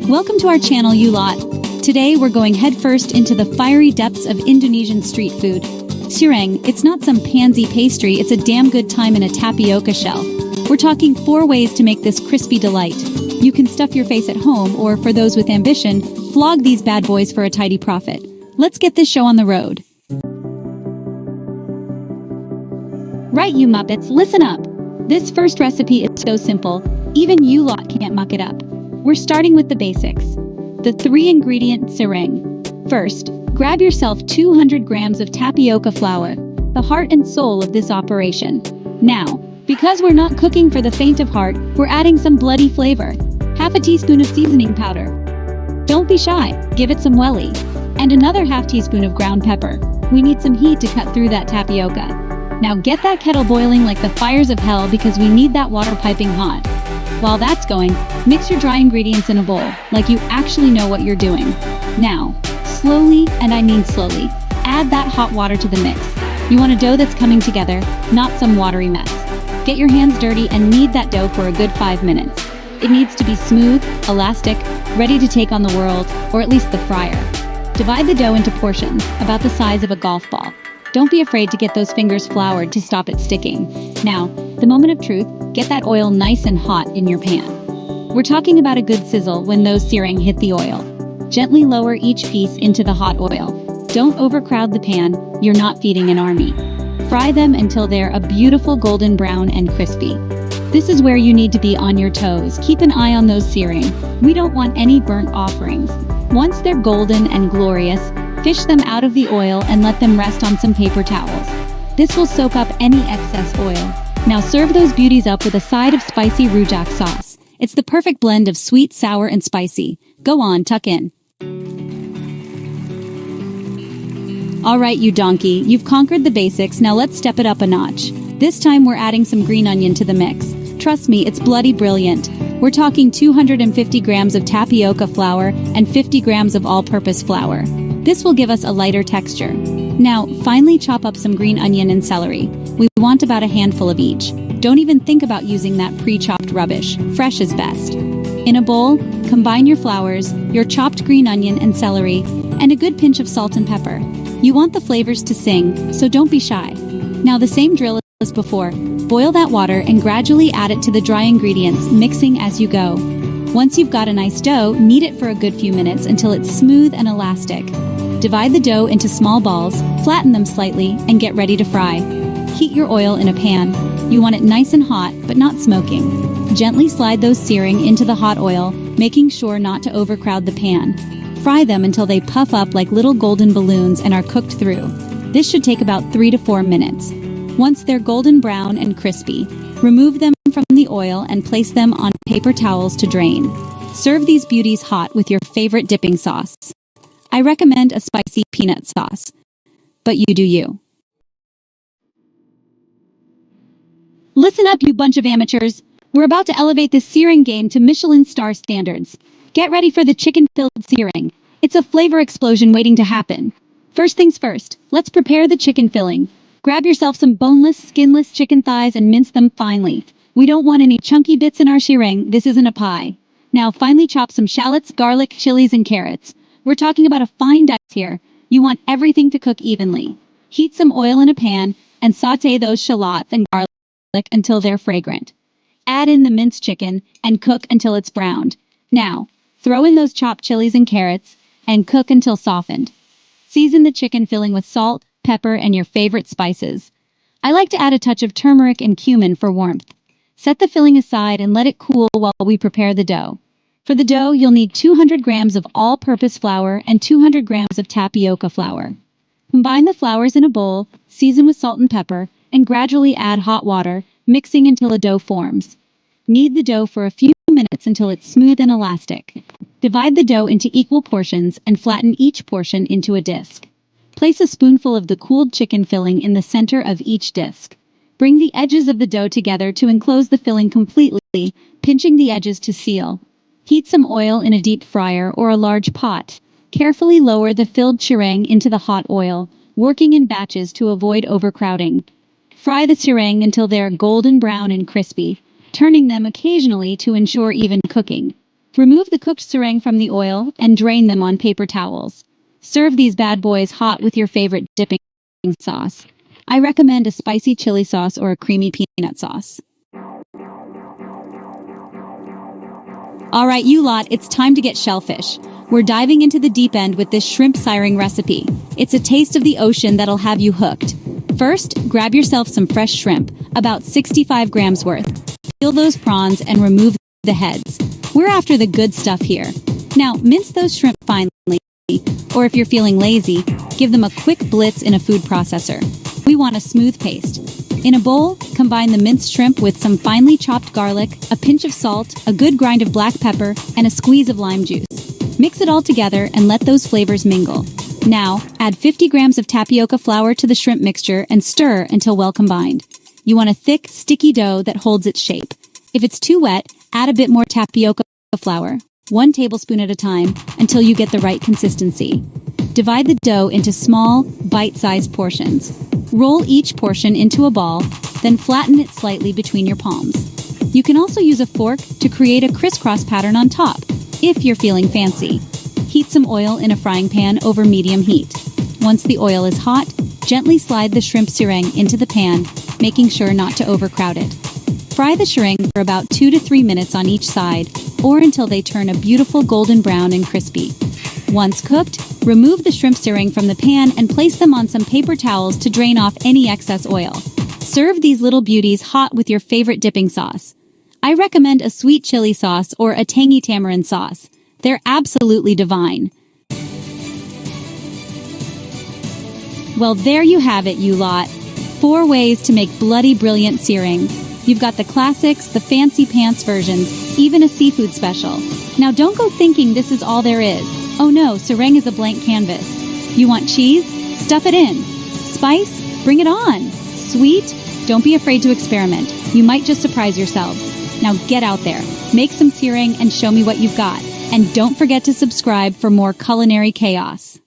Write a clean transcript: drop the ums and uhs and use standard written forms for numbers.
Welcome to our channel, you lot. Today we're going headfirst into the fiery depths of Indonesian street food. Cireng, it's not some pansy pastry, it's a damn good time in a tapioca shell. We're talking 4 ways to make this crispy delight. You can stuff your face at home, or for those with ambition, flog these bad boys for a tidy profit. Let's get this show on the road. Right, you Muppets, listen up. This first recipe is so simple, even you lot can't muck it up. We're starting with the basics. The 3-ingredient Cireng. First, grab yourself 200 grams of tapioca flour, the heart and soul of this operation. Now, because we're not cooking for the faint of heart, we're adding some bloody flavor. Half a teaspoon of seasoning powder. Don't be shy, give it some welly. And another half teaspoon of ground pepper. We need some heat to cut through that tapioca. Now get that kettle boiling like the fires of hell because we need that water piping hot. While that's going, mix your dry ingredients in a bowl, like you actually know what you're doing. Now, slowly, and I mean slowly, add that hot water to the mix. You want a dough that's coming together, not some watery mess. Get your hands dirty and knead that dough for a good 5 minutes. It needs to be smooth, elastic, ready to take on the world, or at least the fryer. Divide the dough into portions, about the size of a golf ball. Don't be afraid to get those fingers floured to stop it sticking. Now, the moment of truth, get that oil nice and hot in your pan. We're talking about a good sizzle when those cireng hit the oil. Gently lower each piece into the hot oil. Don't overcrowd the pan, you're not feeding an army. Fry them until they're a beautiful golden brown and crispy. This is where you need to be on your toes. Keep an eye on those cireng. We don't want any burnt offerings. Once they're golden and glorious, fish them out of the oil and let them rest on some paper towels. This will soak up any excess oil. Now serve those beauties up with a side of spicy rujak sauce. It's the perfect blend of sweet, sour, and spicy. Go on, tuck in. Alright, you donkey, you've conquered the basics, now let's step it up a notch. This time we're adding some green onion to the mix. Trust me, it's bloody brilliant. We're talking 250 grams of tapioca flour and 50 grams of all-purpose flour. This will give us a lighter texture. Now, finely chop up some green onion and celery. We want about a handful of each. Don't even think about using that pre-chopped rubbish. Fresh is best. In a bowl, combine your flours, your chopped green onion and celery, and a good pinch of salt and pepper. You want the flavors to sing, so don't be shy. Now the same drill as before. Boil that water and gradually add it to the dry ingredients, mixing as you go. Once you've got a nice dough, knead it for a good few minutes until it's smooth and elastic. Divide the dough into small balls, flatten them slightly, and get ready to fry. Heat your oil in a pan. You want it nice and hot, but not smoking. Gently slide those cireng into the hot oil, making sure not to overcrowd the pan. Fry them until they puff up like little golden balloons and are cooked through. This should take about 3 to 4 minutes. Once they're golden brown and crispy, remove them from the oil and place them on paper towels to drain. Serve these beauties hot with your favorite dipping sauce. I recommend a spicy peanut sauce, but you do you. Listen up, you bunch of amateurs. We're about to elevate this cireng game to Michelin star standards. Get ready for the chicken-filled cireng. It's a flavor explosion waiting to happen. First things first, let's prepare the chicken filling. Grab yourself some boneless, skinless chicken thighs and mince them finely. We don't want any chunky bits in our cireng, this isn't a pie. Now finely chop some shallots, garlic, chilies, and carrots. We're talking about a fine dice here. You want everything to cook evenly. Heat some oil in a pan and saute those shallots and garlic until they're fragrant. Add in the minced chicken and cook until it's browned. Now, throw in those chopped chilies and carrots and cook until softened. Season the chicken filling with salt, pepper, and your favorite spices. I like to add a touch of turmeric and cumin for warmth. Set the filling aside and let it cool while we prepare the dough. For the dough, you'll need 200 grams of all-purpose flour and 200 grams of tapioca flour. Combine the flours in a bowl, season with salt and pepper, and gradually add hot water, mixing until a dough forms. Knead the dough for a few minutes until it's smooth and elastic. Divide the dough into equal portions and flatten each portion into a disc. Place a spoonful of the cooled chicken filling in the center of each disc. Bring the edges of the dough together to enclose the filling completely, pinching the edges to seal. Heat some oil in a deep fryer or a large pot. Carefully lower the filled cireng into the hot oil, working in batches to avoid overcrowding. Fry the cireng until they're golden brown and crispy, turning them occasionally to ensure even cooking. Remove the cooked sereng from the oil and drain them on paper towels. Serve these bad boys hot with your favorite dipping sauce. I recommend a spicy chili sauce or a creamy peanut sauce. All right, you lot, it's time to get shellfish. We're diving into the deep end with this shrimp Cireng recipe. It's a taste of the ocean that'll have you hooked. First, grab yourself some fresh shrimp, about 65 grams worth. Peel those prawns and remove the heads. We're after the good stuff here. Now, mince those shrimp finely, or if you're feeling lazy, give them a quick blitz in a food processor. We want a smooth paste. In a bowl, combine the minced shrimp with some finely chopped garlic, a pinch of salt, a good grind of black pepper, and a squeeze of lime juice. Mix it all together and let those flavors mingle. Now, add 50 grams of tapioca flour to the shrimp mixture and stir until well combined. You want a thick, sticky dough that holds its shape. If it's too wet, add a bit more tapioca flour, 1 tablespoon at a time, until you get the right consistency. Divide the dough into small, bite-sized portions. Roll each portion into a ball, then flatten it slightly between your palms. You can also use a fork to create a crisscross pattern on top, if you're feeling fancy. Heat some oil in a frying pan over medium heat. Once the oil is hot, gently slide the shrimp sereng into the pan, making sure not to overcrowd it. Fry the sereng for about 2 to 3 minutes on each side, or until they turn a beautiful golden brown and crispy. Once cooked, remove the shrimp sereng from the pan and place them on some paper towels to drain off any excess oil. Serve these little beauties hot with your favorite dipping sauce. I recommend a sweet chili sauce or a tangy tamarind sauce. They're absolutely divine. Well, there you have it, you lot. 4 ways to make bloody brilliant sereng. You've got the classics, the fancy pants versions, even a seafood special. Now don't go thinking this is all there is. Oh no, sereng is a blank canvas. You want cheese? Stuff it in. Spice? Bring it on. Sweet? Don't be afraid to experiment. You might just surprise yourself. Now get out there, make some sereng and show me what you've got. And don't forget to subscribe for more culinary chaos.